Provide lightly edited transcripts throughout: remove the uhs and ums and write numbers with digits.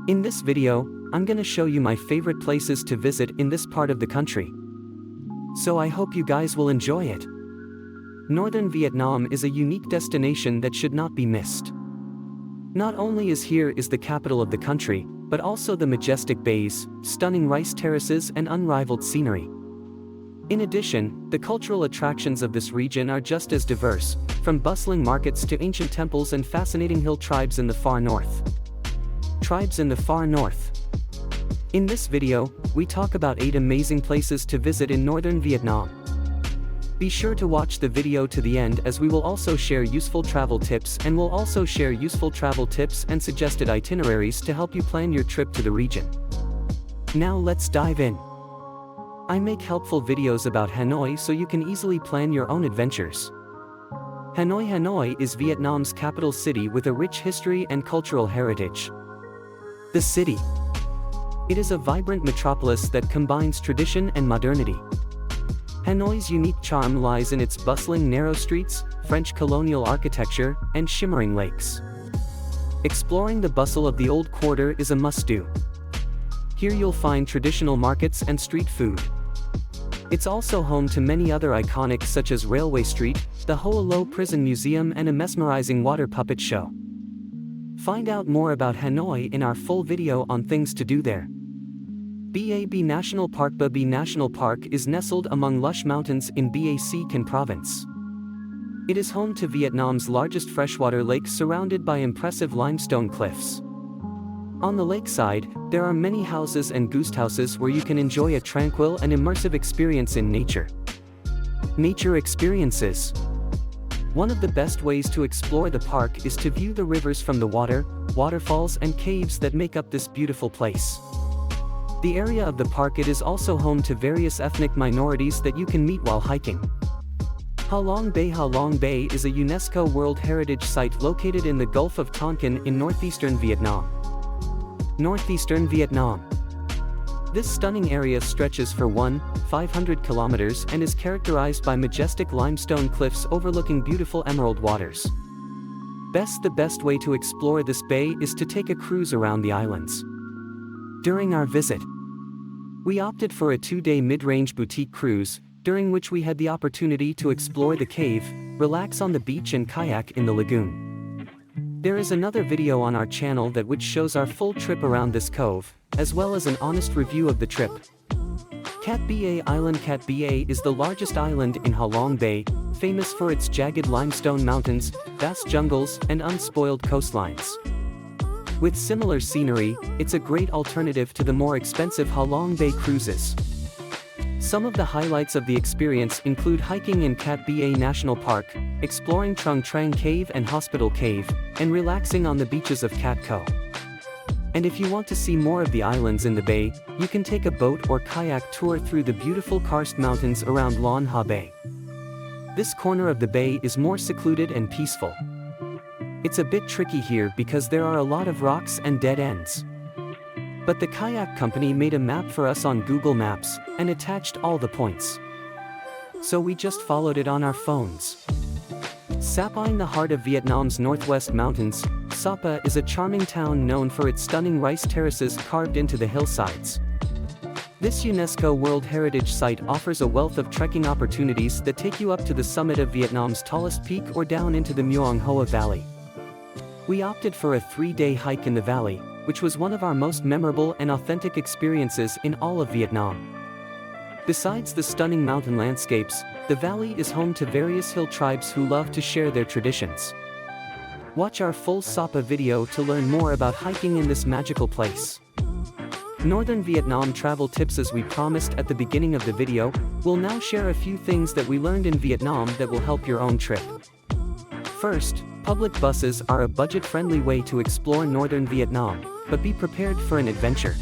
In this video, I'm gonna show you my favorite places to visit in this part of the country. So I hope you guys will enjoy it. Northern Vietnam is a unique destination that should not be missed. Not only is the capital of the country, but also the majestic bays, stunning rice terraces and unrivaled scenery. In addition, the cultural attractions of this region are just as diverse, from bustling markets to ancient temples and fascinating hill tribes in the far north. In this video, we talk about 8 amazing places to visit in northern Vietnam. Be sure to watch the video to the end, as we will also share useful travel tips and suggested itineraries to help you plan your trip to the region. Now let's dive in. I make helpful videos about Hanoi so you can easily plan your own adventures. Hanoi is Vietnam's capital city with a rich history and cultural heritage. The city. It is a vibrant metropolis that combines tradition and modernity. Hanoi's unique charm lies in its bustling narrow streets, French colonial architecture, and shimmering lakes. Exploring the bustle of the old quarter is a must-do. Here you'll find traditional markets and street food. It's also home to many other iconic such as Railway Street, the Hoa Lo Prison Museum and a mesmerizing water puppet show. Find out more about Hanoi in our full video on things to do there. Bac National Park. Bac National Park is nestled among lush mountains in Bac Can Province. It is home to Vietnam's largest freshwater lake surrounded by impressive limestone cliffs. On the lakeside, there are many houses and guest houses where you can enjoy a tranquil and immersive experience in nature. Nature experiences. One of the best ways to explore the park is to view the rivers from the waterfalls and caves that make up this beautiful place. The area of the park it is also home to various ethnic minorities that you can meet while hiking. Ha Long Bay. Ha Long Bay is a UNESCO World Heritage Site located in the Gulf of Tonkin in northeastern Vietnam. This stunning area stretches for 500 kilometers and is characterized by majestic limestone cliffs overlooking beautiful emerald waters. The best way to explore this bay is to take a cruise around the islands. During our visit, we opted for a 2-day mid-range boutique cruise, during which we had the opportunity to explore the cave, relax on the beach and kayak in the lagoon. There is another video on our channel which shows our full trip around this cove, as well as an honest review of the trip. Cat Ba Island. Cat Ba is the largest island in Ha Long Bay, famous for its jagged limestone mountains, vast jungles, and unspoiled coastlines. With similar scenery, it's a great alternative to the more expensive Ha Long Bay cruises. Some of the highlights of the experience include hiking in Cat Ba National Park, exploring Trung Trang Cave and Hospital Cave, and relaxing on the beaches of Cat Co. And if you want to see more of the islands in the bay, you can take a boat or kayak tour through the beautiful karst mountains around Lan Ha Bay. This corner of the bay is more secluded and peaceful. It's a bit tricky here because there are a lot of rocks and dead ends. But the kayak company made a map for us on Google Maps and attached all the points. So we just followed it on our phones. Sapa. In the heart of Vietnam's northwest mountains, Sapa is a charming town known for its stunning rice terraces carved into the hillsides. This UNESCO World Heritage Site offers a wealth of trekking opportunities that take you up to the summit of Vietnam's tallest peak or down into the Muong Hoa Valley. We opted for a 3-day hike in the valley, which was one of our most memorable and authentic experiences in all of Vietnam. Besides the stunning mountain landscapes, the valley is home to various hill tribes who love to share their traditions. Watch our full Sapa video to learn more about hiking in this magical place. Northern Vietnam travel tips. As we promised at the beginning of the video, we'll now share a few things that we learned in Vietnam that will help your own trip. First, public buses are a budget-friendly way to explore northern Vietnam, but be prepared for an adventure.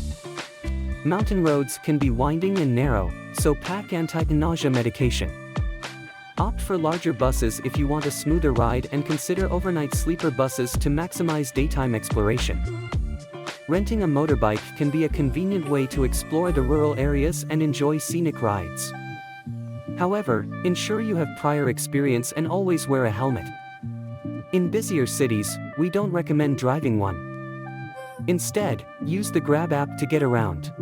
Mountain roads can be winding and narrow, so pack anti-nausea medication. Opt for larger buses if you want a smoother ride, and consider overnight sleeper buses to maximize daytime exploration. Renting a motorbike can be a convenient way to explore the rural areas and enjoy scenic rides. However, ensure you have prior experience and always wear a helmet. In busier cities, we don't recommend driving one. Instead, use the Grab app to get around.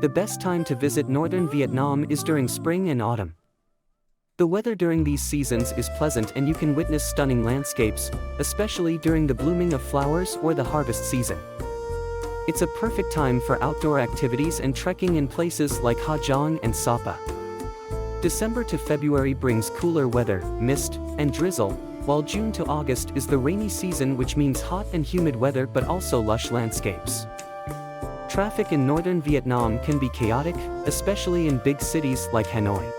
The best time to visit northern Vietnam is during spring and autumn. The weather during these seasons is pleasant and you can witness stunning landscapes, especially during the blooming of flowers or the harvest season. It's a perfect time for outdoor activities and trekking in places like Ha Giang and Sapa. December to February brings cooler weather, mist, and drizzle, while June to August is the rainy season, which means hot and humid weather but also lush landscapes. Traffic in northern Vietnam can be chaotic, especially in big cities like Hanoi.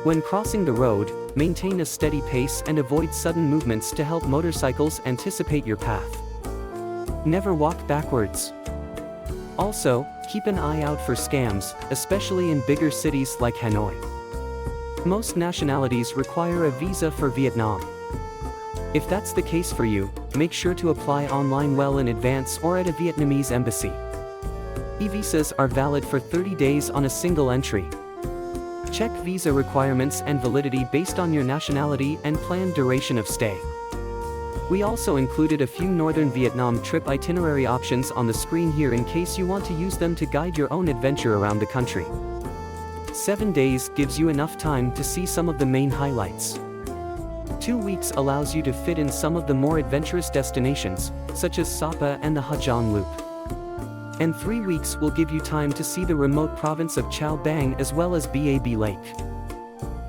When crossing the road, maintain a steady pace and avoid sudden movements to help motorcycles anticipate your path. Never walk backwards. Also, keep an eye out for scams, especially in bigger cities like Hanoi. Most nationalities require a visa for Vietnam. If that's the case for you, make sure to apply online well in advance or at a Vietnamese embassy. E-visas are valid for 30 days on a single entry. Check visa requirements and validity based on your nationality and planned duration of stay. We also included a few northern Vietnam trip itinerary options on the screen here in case you want to use them to guide your own adventure around the country. 7 days gives you enough time to see some of the main highlights. 2 weeks allows you to fit in some of the more adventurous destinations, such as Sapa and the Ha Giang Loop. And 3 weeks will give you time to see the remote province of Chao Bang as well as Bab Lake.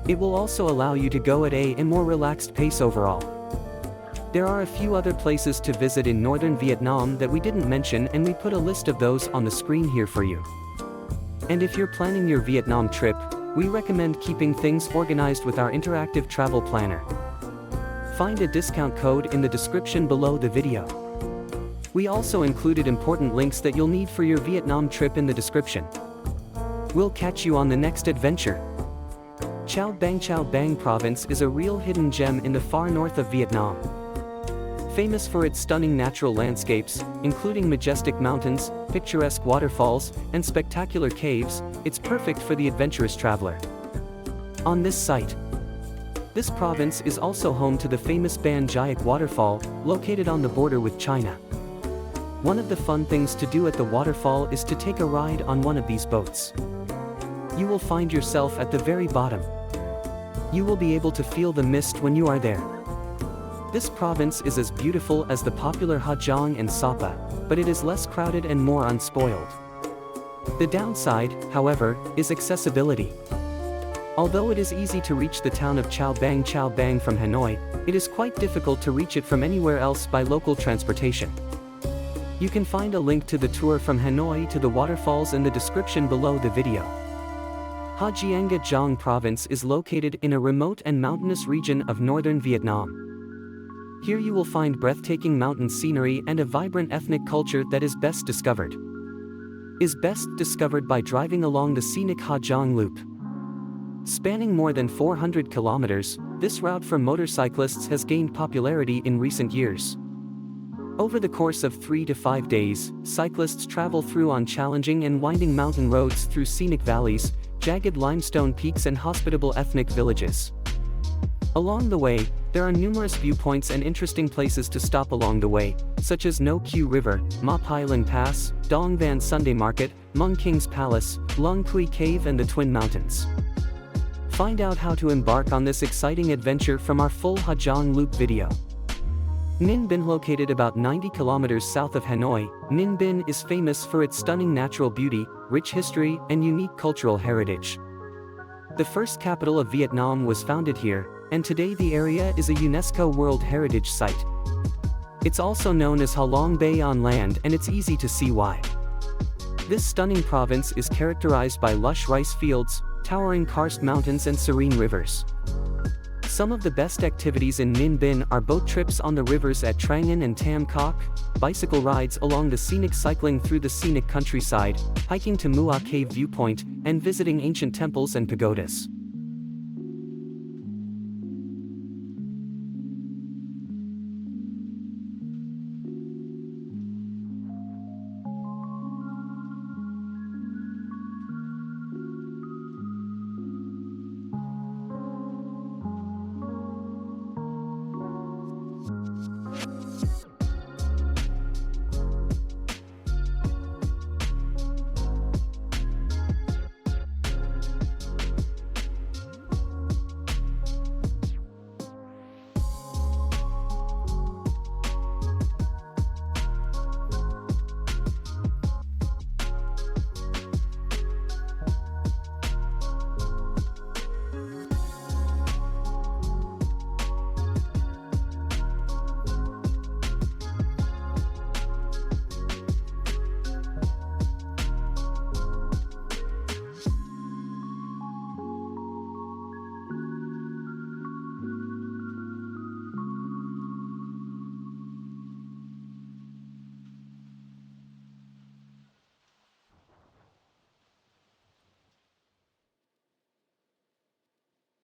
It will also allow you to go at a more relaxed pace overall. There are a few other places to visit in northern Vietnam that we didn't mention, and we put a list of those on the screen here for you. And if you're planning your Vietnam trip, we recommend keeping things organized with our interactive travel planner. Find a discount code in the description below the video. We also included important links that you'll need for your Vietnam trip in the description. We'll catch you on the next adventure. Chao Bang province is a real hidden gem in the far north of Vietnam. Famous for its stunning natural landscapes, including majestic mountains, picturesque waterfalls, and spectacular caves, it's perfect for the adventurous traveler. On this site, this province is also home to the famous Ban Giac waterfall, located on the border with China. One of the fun things to do at the waterfall is to take a ride on one of these boats. You will find yourself at the very bottom. You will be able to feel the mist when you are there. This province is as beautiful as the popular Ha Giang and Sapa, but it is less crowded and more unspoiled. The downside, however, is accessibility. Although it is easy to reach the town of Chao Bang from Hanoi, it is quite difficult to reach it from anywhere else by local transportation. You can find a link to the tour from Hanoi to the waterfalls in the description below the video. Ha Giang province is located in a remote and mountainous region of northern Vietnam. Here you will find breathtaking mountain scenery and a vibrant ethnic culture that is best discovered by driving along the scenic Ha Giang Loop. Spanning more than 400 kilometers, this route for motorcyclists has gained popularity in recent years. Over the course of 3 to 5 days, cyclists travel through on challenging and winding mountain roads through scenic valleys, jagged limestone peaks and hospitable ethnic villages. Along the way, there are numerous viewpoints and interesting places to stop along the way, such as No Q River, Ma Pai Lin Pass, Dong Van Sunday Market, Mung King's Palace, Lung Pui Cave and the Twin Mountains. Find out how to embark on this exciting adventure from our full Ha Giang Loop video. Ninh Binh, located about 90 kilometers south of Hanoi, Ninh Binh is famous for its stunning natural beauty, rich history, and unique cultural heritage. The first capital of Vietnam was founded here, and today the area is a UNESCO World Heritage Site. It's also known as Ha Long Bay on land, and it's easy to see why. This stunning province is characterized by lush rice fields, towering karst mountains and serene rivers. Some of the best activities in Ninh Binh are boat trips on the rivers at Trang An and Tam Coc, bicycle rides along the scenic, cycling through the scenic countryside, hiking to Mua Cave viewpoint, and visiting ancient temples and pagodas.